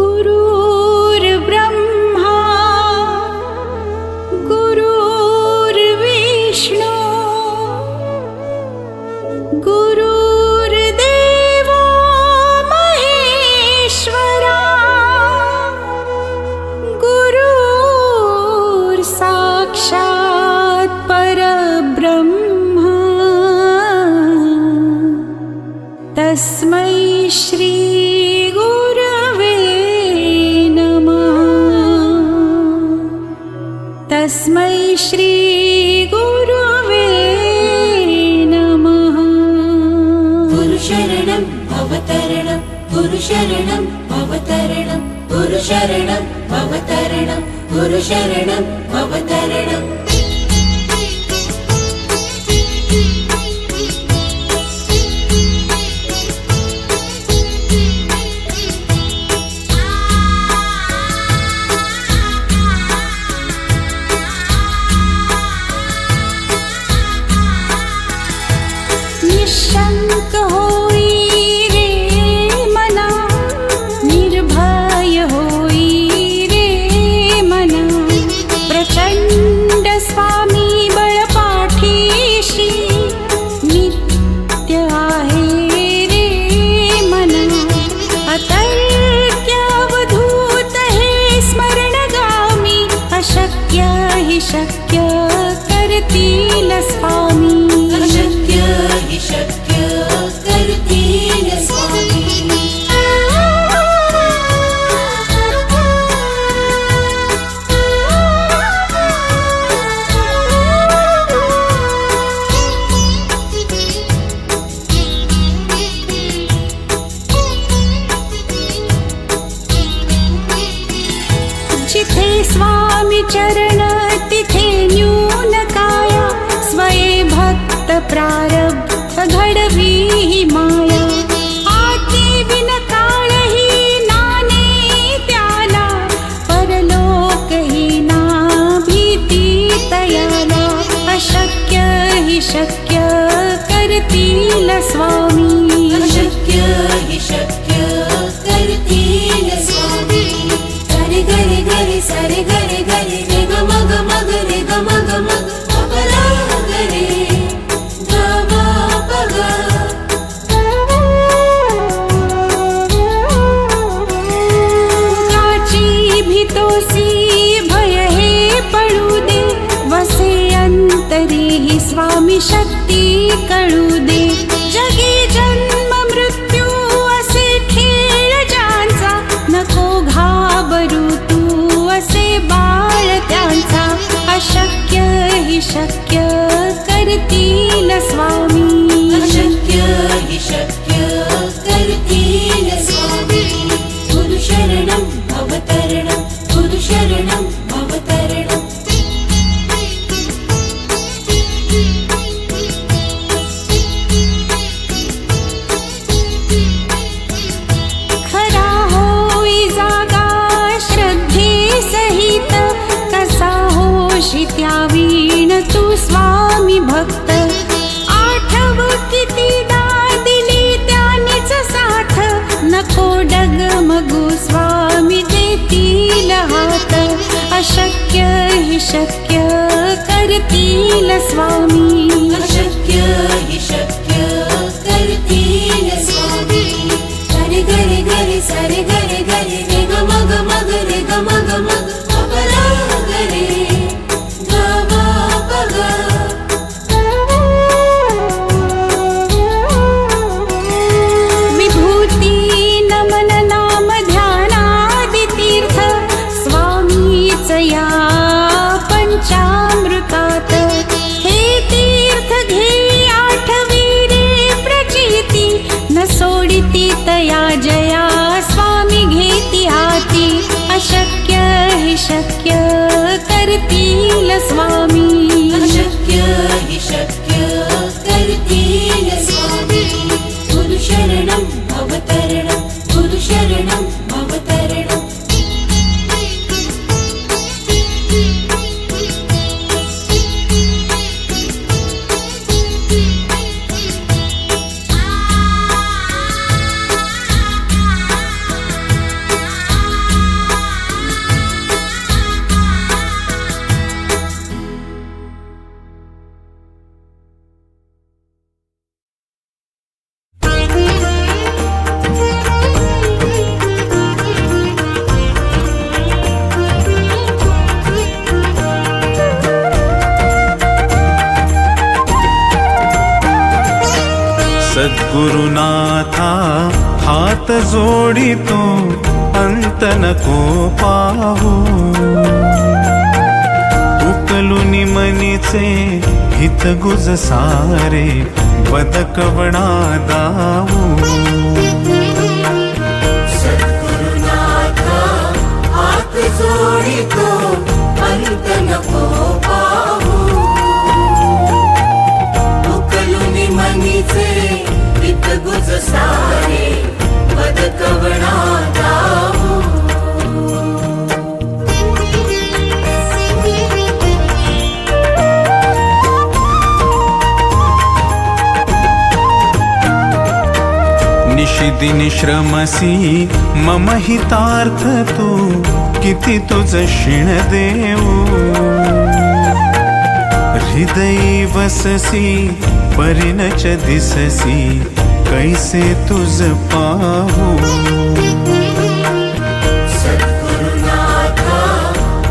गुरुर्ब्रह्मा गुरुर्विष्णू गुरुर्देवो महेश्वरा गुरुर्साक्षात् परब्रह्म तस्मै श्री गुरवे नमः। तस्मै श्री गुरवे नमः। गुरुशरणं भवतरणं गुरुशरणं भवतरणं गुरुशरणं भवतरणं गुरुशरणं भवतरणम्। निशंक होई रे मना निर्भय होई रे मना प्रचंड स्वामी बळपाठीशी नित्य आहे रे मना अतर्क्य अवधूत हे स्मरणगामी अशक्य हि शक्य करतील स्वामी अशक्य हि शक्य करतील स्वामी। जिथे स्वामी चरण तिथे न्यून काया स्वये भक्त प्रारब्ध घडवी ही माया आती विन काळ ही नाने त्याला परलोक ही ना भीती तयाला अशक्य हि शक्य करतील स्वामी अशक्य हि शक्य करतील स्वामी। गरे गरे गरे सरे गरे गरे रे ग मग मग रे ग मग मग अपरा गरे ग म प ग। काची भीतोसी भय हे पडू दे वसे अंतरी ही स्वामी शक्ती कळू दे जगी जन्म मृत्यू असे खेळ ज्यांचा नको घाबरू तू असे बाळ त्यांचा अशक्य हि शक्य करतील स्वामी अशक्य हि शक्य करतील स्वामी। गुरुशरणं भवतरणं गुरुशरणं भवतरणम्। खरा होई जागा श्रद्धे सहित कसा होशी त्या वीण तू स्वामी भक्त आठव कितीदा दिली त्यानीच साथ नको डगमगू स्वामी देतील हात अशक्य हि शक्य करतील स्वामी अशक्य हि शक्य करतील स्वामी। गरे गरे गरे सरे गरे गरे रे ग मग मग रे ग मग मग अपरा गरे ग म प ग। विभूती नमन नाम ध्यानादि तीर्थ स्वामीच या पंचामृतात हे तीर्थ घे आठवी रे प्रचिती न सोडिती तया जया स्वामी सद्गुरुनाथा हात जोडितो अंत नको पाहू उकलुनी मनीचे हित गुज सारे बदकवणा दाऊ सद्गुरुनाथा हात जोडितो अंत नको पाहू उकलुनी मनीचे हित गुज सारे बदकवणा दाऊ निशिदिनी श्रमसी मम हितार्थ तू किती तुझ शिण देऊ हृदयी वससी परिणच दिससी कैसे तुझ पाहू सद्गुरुनाथा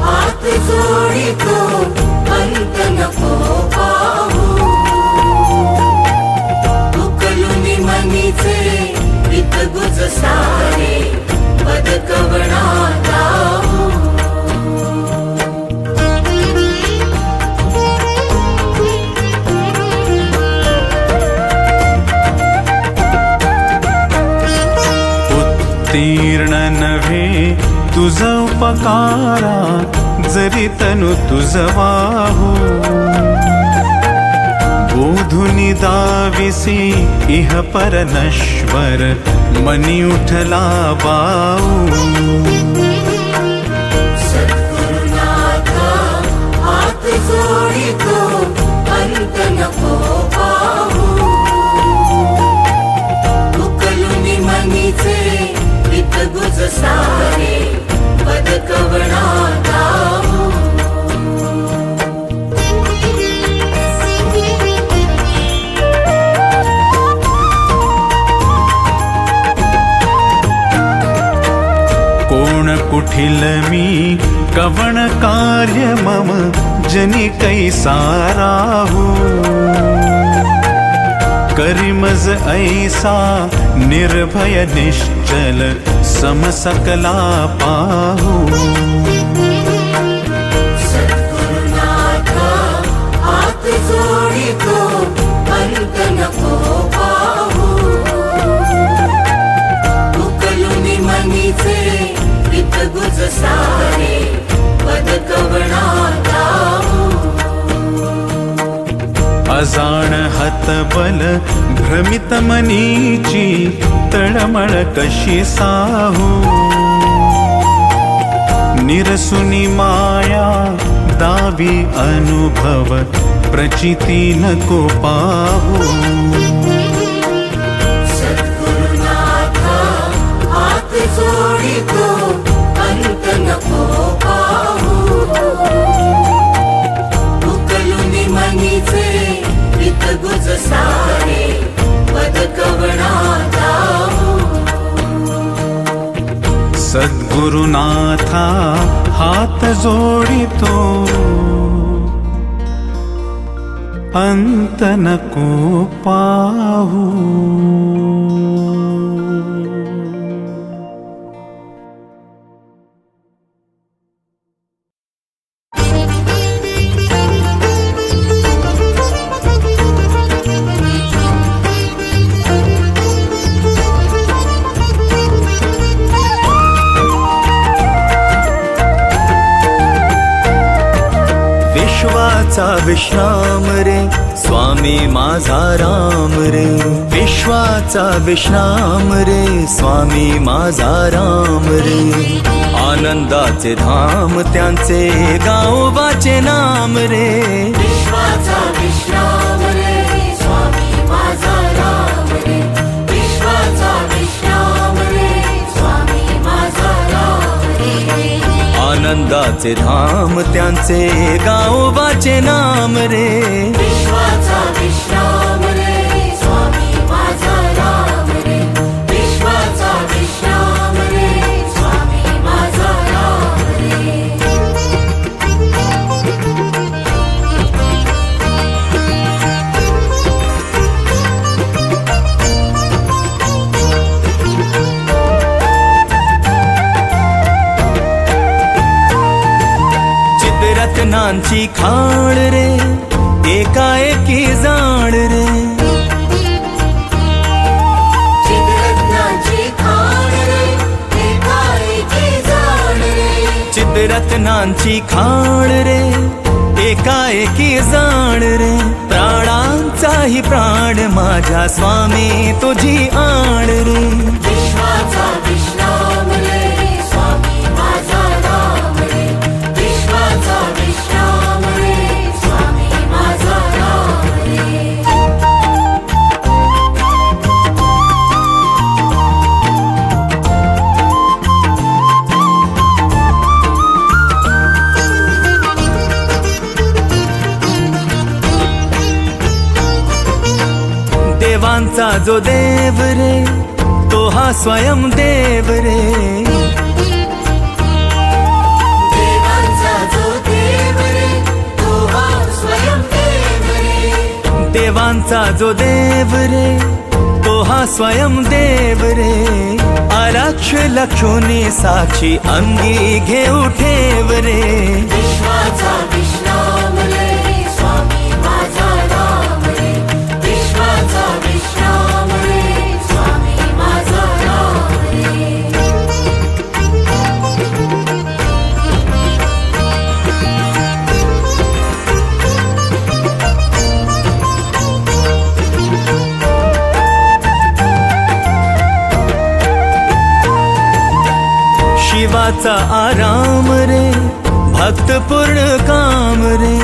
हात जोडितो अंत नको पाहू उकलुनी मनीचे हित गुज सारे बदकवणा दाऊ उत्तीर्ण नव्हे तुझ उपकारा जरी तनु तुझ वाहू बोधुनी दाविसी इह पर नश्वर मनी उठला बाऊ सद्गुरुनाथा हात जोडितो अंत नको पाहू उकलुनी मनीचे हित गुज सारे बदकवणा दाऊ कुठील मी कवण कार्य मम जनी कैसा राहू करिमज ऐसा निर्भय निश्चल समसकला पाहू सद्गुरुनाथा हात जोडितो अंत नको पाहू उकलुनी मनीचे हित गुज सारे बदकवणा दाऊ अजाण हतबल भ्रमित मनीची तळमळ कशी साहू निरसुनी माया दावी अनुभव प्रचिती नको पाहू सद्गुरुनाथा हात जोडितो अंत नको पाहू उकलुनी मनीचे हित गुज सारे बदकवणा दाऊ सद्गुरुनाथा हात जोडितो अंत नको पाहू विश्वाचा विश्राम रे स्वामी माझा राम रे विश्वाचा विश्राम रे स्वामी माझा राम रे आनंदाचे धाम त्यांचे गावोबाचे नाम रे विश्वाचा विश्राम रे स्वामी माझा राम रे विश्वाचा विश्राम रे स्वामी माझा राम रे आनंदाचे धाम त्यांचे गावोबाचे नाम रे विश्वाचा विश्राम रे स्वामी माझा राम रे विश्वाचा विश्राम रे स्वामी माझा राम रे चित्ररत्नांची खाण रे एकाएकी जाण रे चित्ररत्नाची खाण रे एकाएकी जाण रे चित्ररत्नांची खाण रे एकाएकी जाण रे प्राणांचाही प्राण माझ्या स्वामी तुझी आण रे विश्वाचा विश्राम रे स्वामी माझा राम रे विश्वाचा विश्राम रे स्वामी माझा राम रे देवांचा जो देव रे तो हा स्वयं देव रे देवांचा जो देव रे तो हा स्वयं देव रे देवांचा जो देव रे तो हा स्वयं देव रे अलक्ष लक्षोनी साक्षी अंगी घेऊ ठेव रे विश्वाचा विश्राम रे स्वामी माझा राम रे विश्वाचा विश्राम रे स्वामी माझा राम रे शिवाचा आराम रे भक्त पूर्ण काम रे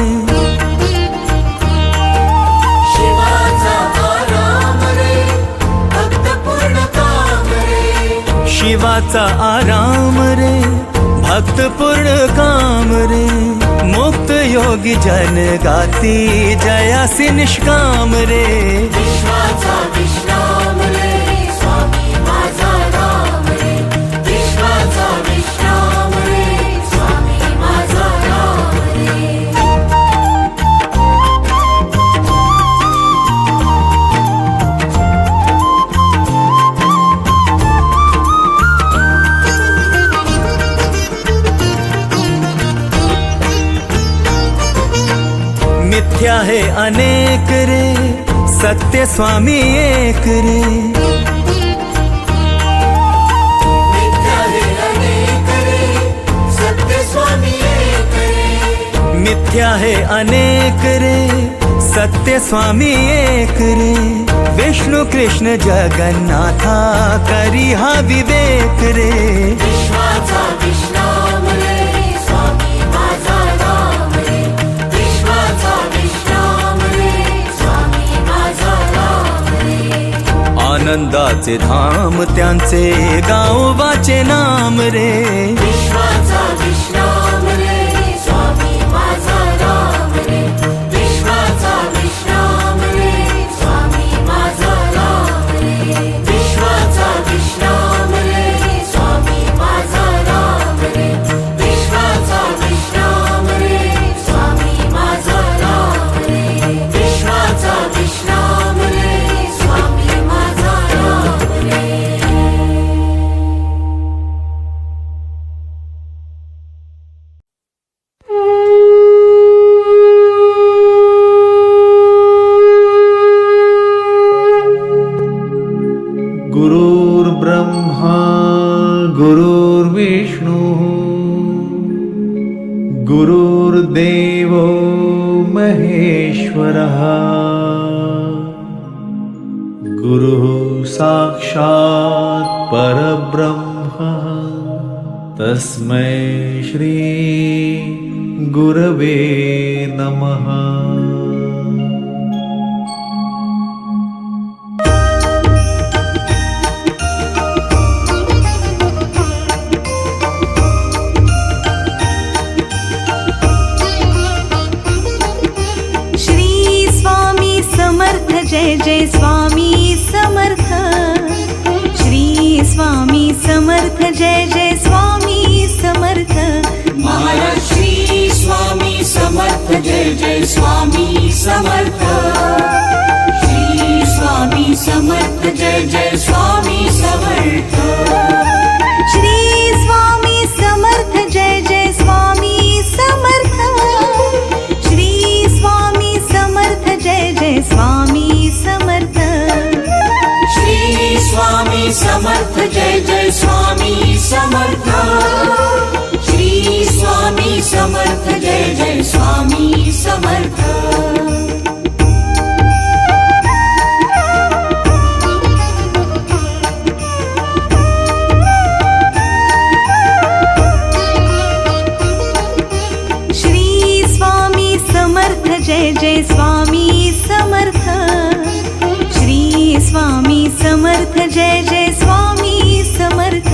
शिवाचा आराम रे भक्त पूर्ण काम रे शिवाचा आराम रे भक्त पूर्ण काम रे मुक्त योगी जन गाती जयासी निष्काम रे विश्वाचा विश्राम रे स्वामी माझा राम रे विश्वाचा विश्राम रे स्वामी माझा राम रे मिथ्या है अनेक रे सत्य स्वामी एक रे मिथ्या है अनेक रे सत्य स्वामी एक रे मिथ्या है अनेक रे सत्य स्वामी एक रे विष्णु कृष्ण जगन्नाथा करी हा विवेक रे विश्वाचा विश्राम रे स्वामी माझा राम रे विश्वाचा विश्राम रे स्वामी माझा राम रे आनंदाचे धाम त्यांचे गावोबाचे नाम रे विश्वाचा विश्राम रे स्वामी माझा राम रे विश्वाचा विश्राम रे स्वामी माझा राम रे विश्वाचा विश्राम रे स्वामी माझा राम रे विश्वाचा विश्राम रे स्वामी माझा राम रे विश्वाचा विश्राम रे स्वामी माझा राम रे गुरुर्ब्रह्मा गुरुर्विष्णु गुरुर्देवो महेश्वरः गुरुः साक्षात् परब्रह्म तस्मै श्री गुरवे नमः। जय जय स्वामी समर्थ श्री स्वामी समर्थ जय जय स्वामी समर्थ महाराज श्री स्वामी समर्थ जय जय स्वामी समर्थ श्री स्वामी समर्थ जय जय स्वामी समर्थ श्री स्वामी समर्थ जय जय स्वामी समर्थ समर्थ श्री स्वामी समर्थ जय जय स्वामी समर्थ जय जय स्वामी समर्थ श्री स्वामी समर्थ जय जय स्वामी समर्थ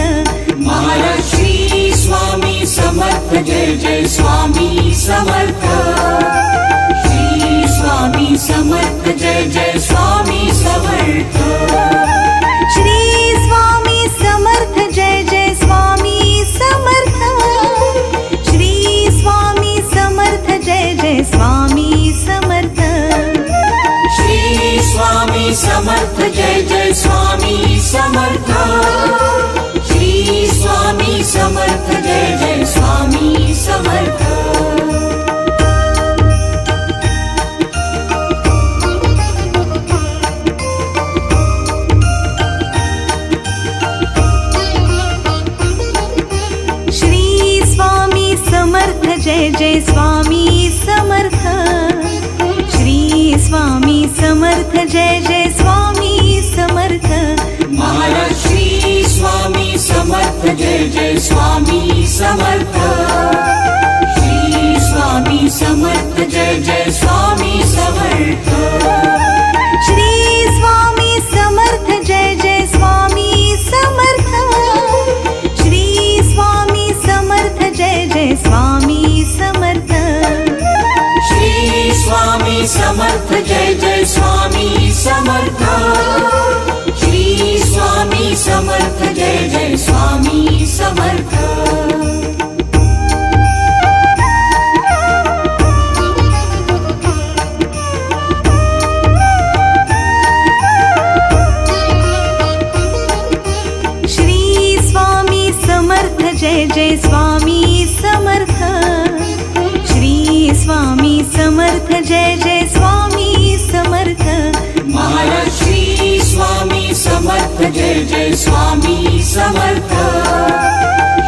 महाराज श्री स्वामी समर्थ जय जय स्वामी समर्थ श्री स्वामी समर्थ जय जय स्वामी समर्थ श्री स्वामी समर्थ जय जय स्वामी समर्थ श्री स्वामी समर्थ जय जय स्वामी समर्थ श्री स्वामी समर्थ जय जय स्वामी समर्थ श्री स्वामी समर्थ जय जय स्वामी समर्थ श्री स्वामी समर्थ जय जय स्वामी समर्थ श्री स्वामी समर्थ जय जय स्वामी समर्थ महाराज श्री स्वामी समर्थ जय जय स्वामी समर्थ श्री स्वामी समर्थ जय जय स्वामी समर्थ श्री स्वामी समर्थ जय जय स्वामी समर्थ श्री स्वामी समर्थ जय जय स्वामी समर्थ श्री स्वामी समर्थ जय जय स्वामी समर्थ श्री स्वामी समर्थ जय जय स्वामी समर्थ श्री स्वामी समर्थ जय जय स्वामी समर्थ श्री स्वामी समर्थ जय जय स्वामी समर्थ महाराज श्री स्वामी समर्थ जय जय स्वामी समर्थ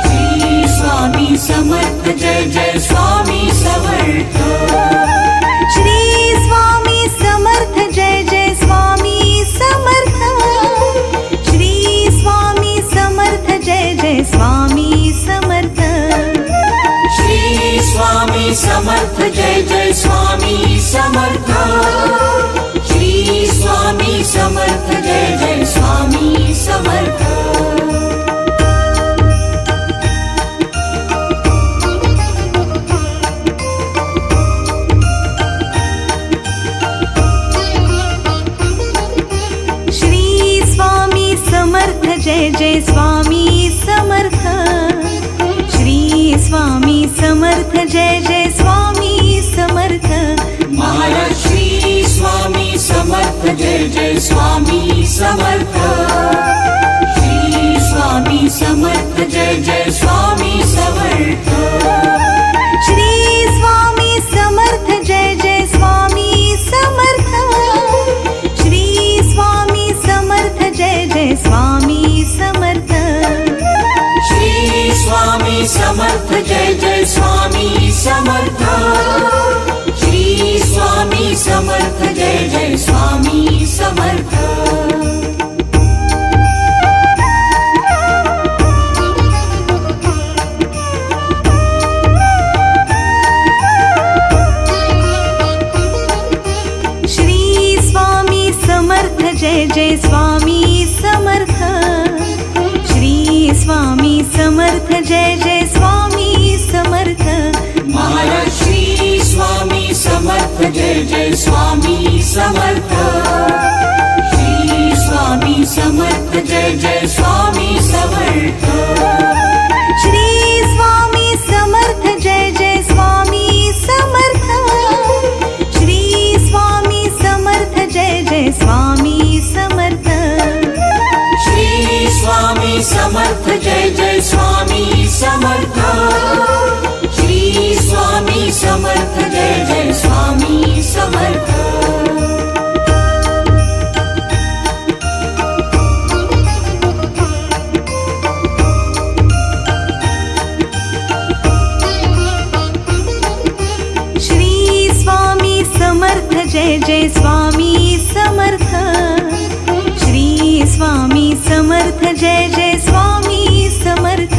श्री स्वामी समर्थ जय जय स्वामी समर्थ श्री स्वामी समर्थ जय जय स्वामी समर्थ श्री स्वामी समर्थ जय जय स्वामी समर्थ श्री स्वामी समर्थ जय जय स्वामी समर्थ श्री स्वामी समर्थ जय जय स्वामी समर्थ श्री स्वामी समर्थ जय जय स्वामी समर्थ श्री स्वामी समर्थ जय जय स्वामी समर्थ महाराज श्री स्वामी समर्थ जय जय स्वामी समर्थ श्री स्वामी समर्थ जय जय स्वामी समर्थ श्री स्वामी समर्थ जय जय स्वामी समर्थ श्री स्वामी समर्थ जय जय स्वामी समर्थ श्री स्वामी समर्थ जय जय स्वामी समर्थ श्री स्वामी समर्थ जय जय स्वामी समर्थ श्री स्वामी समर्थ जय जय स्वामी समर्थ श्री स्वामी समर्थ जय जय स्वामी समर्थ महाराज श्री स्वामी समर्थ जय जय स्वामी समर्थ श्री स्वामी समर्थ जय जय स्वामी समर्थ श्री स्वामी समर्थ जय जय स्वामी समर्थ श्री स्वामी समर्थ जय जय स्वामी समर्थ श्री स्वामी समर्थ जय जय स्वामी समर्थ श्री स्वामी समर्थ जय जय स्वामी समर्थ जय स्वामी समर्थ श्री स्वामी समर्थ जय जय स्वामी समर्थ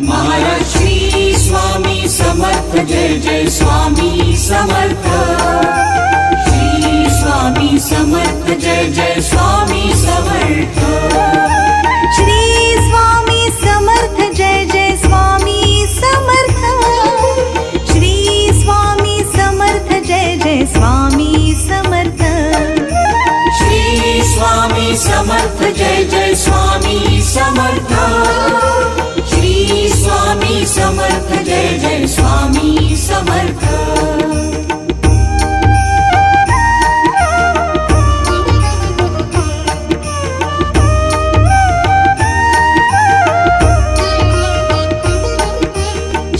महाराज श्री स्वामी समर्थ जय जय स्वामी समर्थ श्री स्वामी समर्थ जय जय स्वामी समर्थ श्री स्वामी समर्थ जय जय स्वामी समर्थ श्री स्वामी समर्थ जय जय स्वामी समर्थ श्री स्वामी समर्थ जय जय स्वामी समर्थ श्री स्वामी समर्थ जय जय स्वामी समर्थ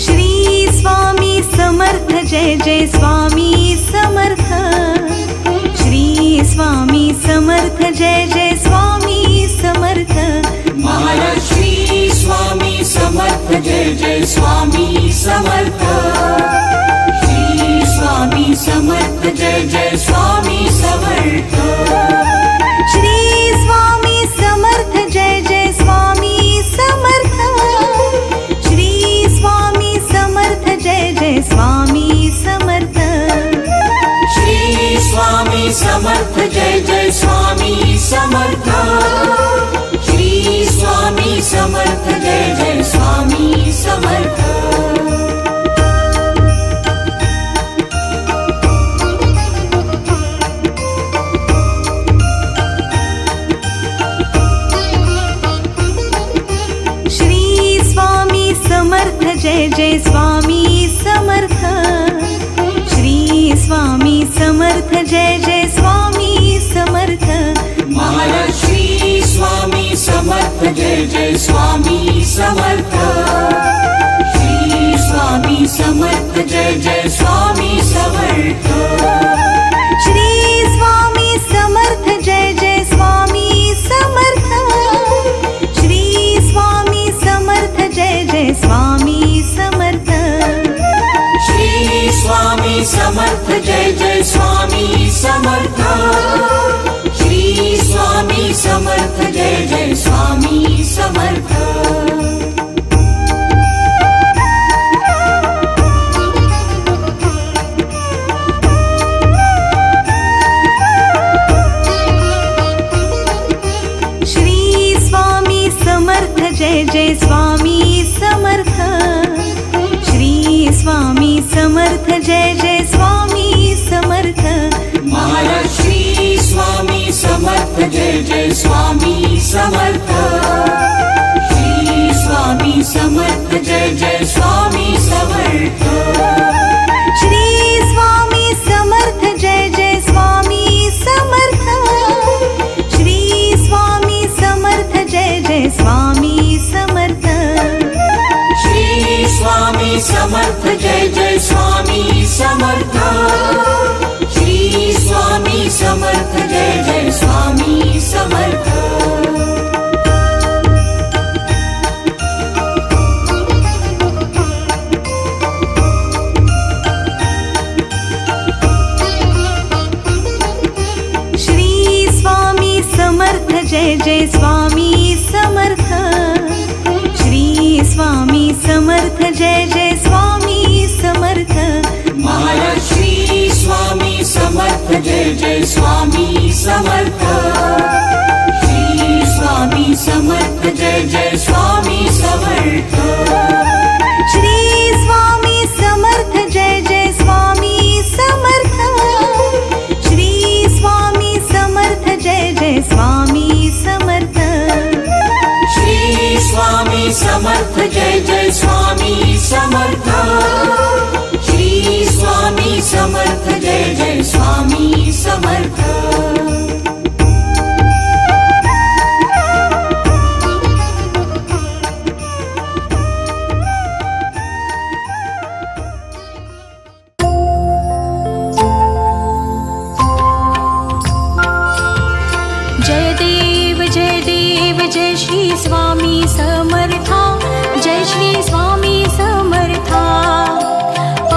श्री स्वामी समर्थ जय जय स्वामी समर्थ श्री स्वामी समर्थ जय जय स्वामी समर्थ महाराज श्री स्वामी समर्थ जय जय स्वामी समर्थ श्री स्वामी समर्थ जय जय स्वामी समर्थ श्री स्वामी समर्थ जय जय स्वामी समर्थ श्री स्वामी समर्थ जय जय स्वामी समर्थ श्री स्वामी समर्थ जय जय स्वामी समर्थ श्री स्वामी समर्थ जय जय स्वामी समर्थ श्री स्वामी समर्थ जय जय स्वामी समर्थ श्री स्वामी समर्थ जय जय स्वामी समर्थ महाराज श्री स्वामी समर्थ जय जय स्वामी समर्थ श्री स्वामी समर्थ जय जय स्वामी समर्थ श्री स्वामी समर्थ जय जय स्वामी समर्थ श्री स्वामी समर्थ जय जय स्वामी समर्थ श्री स्वामी समर्थ जय जय स्वामी समर्थ श्री स्वामी समर्थ जय जय स्वामी समर्थ श्री स्वामी समर्थ जय जय स्वामी समर्थ श्री स्वामी समर्थ जय जय स्वामी समर्थ महाराज श्री स्वामी समर्थ जय जय स्वामी समर्थ श्री स्वामी समर्थ जय जय स्वामी समर्थ श्री स्वामी समर्थ जय जय स्वामी समर्थ श्री स्वामी समर्थ जय जय स्वामी समर्थ श्री स्वामी समर्थ जय जय स्वामी समर्थ श्री स्वामी समर्थ जय जय स्वामी समर्थ श्री स्वामी समर्थ जय जय स्वामी समर्थ श्री स्वामी समर्थ जय जय स्वामी समर्थ महाराज श्री स्वामी समर्थ जय जय स्वामी समर्थ श्री स्वामी समर्थ जय जय स्वामी समर्थ श्री स्वामी समर्थ जय जय स्वामी समर्थ श्री स्वामी समर्थ जय जय स्वामी समर्थ श्री स्वामी समर्थ जय जय स्वामी समर्थ श्री स्वामी समर्थ जय जय स्वामी समर्थ जय श्री स्वामी समर्था जय श्री स्वामी समर्था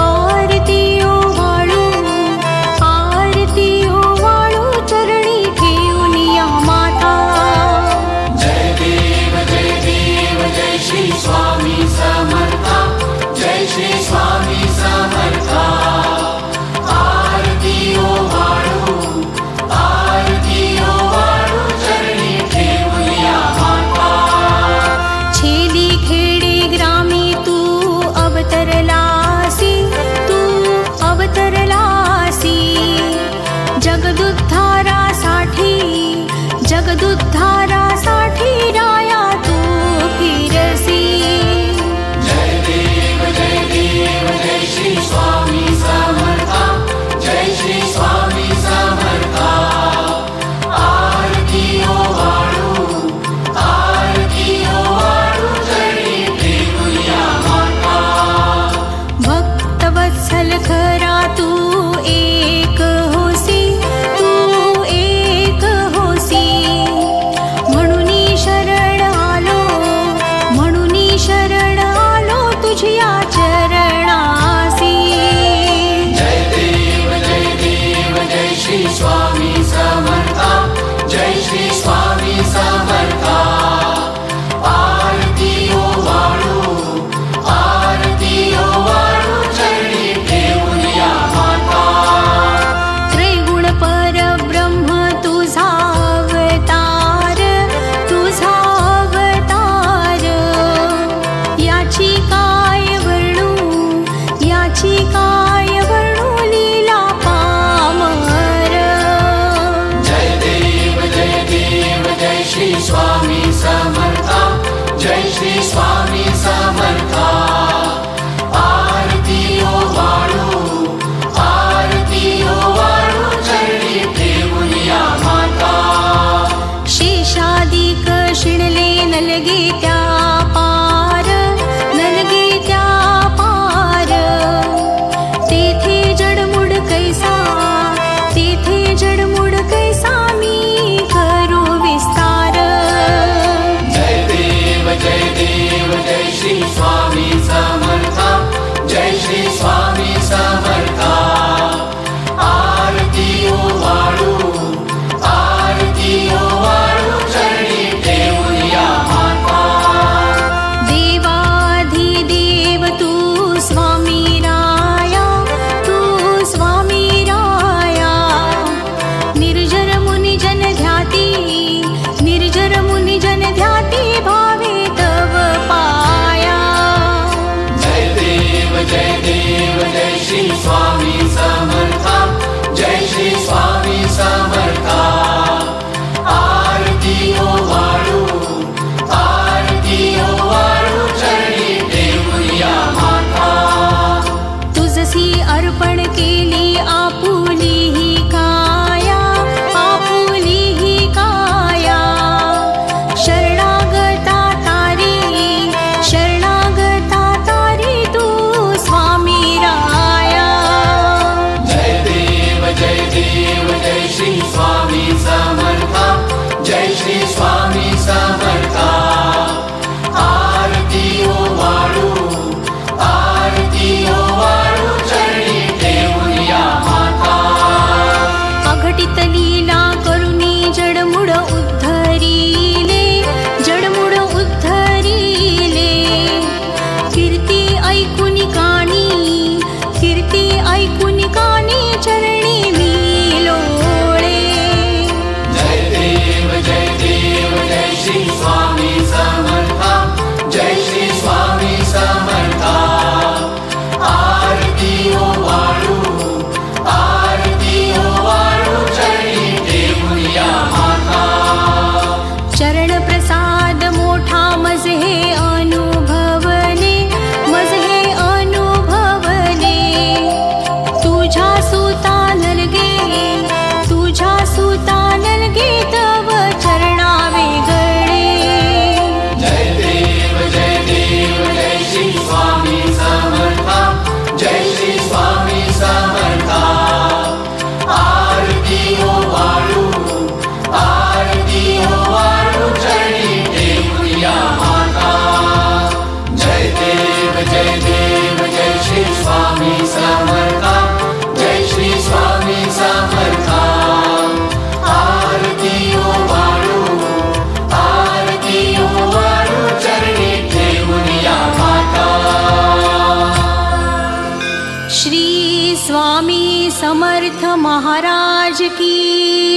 आरती ओ वाळू तीर्थ महाराज की